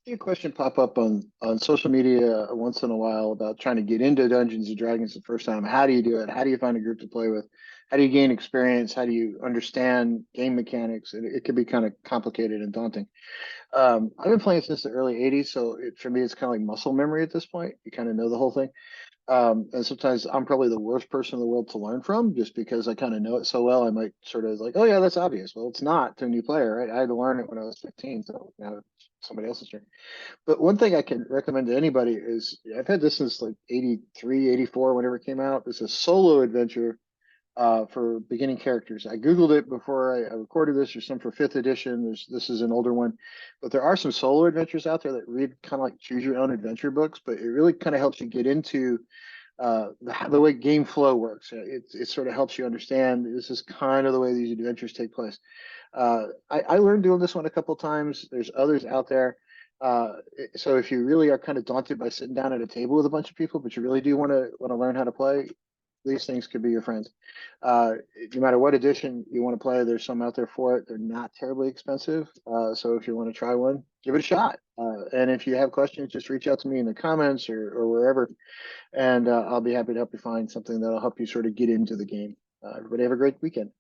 See a question pop up on social media once in a while about trying to get into Dungeons and Dragons the first time. How do you do it? How do you find a group to play with? How do you gain experience? How do you understand game mechanics? It can be kind of complicated and daunting. I've been playing since the early '80s, so for me, it's kind of like muscle memory at this point. You kind of know the whole thing. And sometimes I'm probably the worst person in the world to learn from just because I kind of know it so well. I might sort of like, oh yeah, that's obvious. Well, it's not to a new player, right? I had to learn it when I was 15, so now it's somebody else's turn. But one thing I can recommend to anybody is I've had this since like '83, '84, whenever it came out. It's a solo adventure for beginning characters. I Googled it before I recorded this. There's some for fifth edition. This is an older one, but there are some solo adventures out there that read kind of like choose your own adventure books, but it really kind of helps you get into the way game flow works. It sort of helps you understand this is kind of the way these adventures take place. I learned doing this one a couple times. There's others out there. So if you really are kind of daunted by sitting down at a table with a bunch of people, but you really do want to learn how to play, these things could be your friends. No matter what edition you want to play, there's some out there for it. They're not terribly expensive. So if you want to try one, give it a shot. And if you have questions, just reach out to me in the comments or wherever, and I'll be happy to help you find something that'll help you sort of get into the game. Everybody have a great weekend.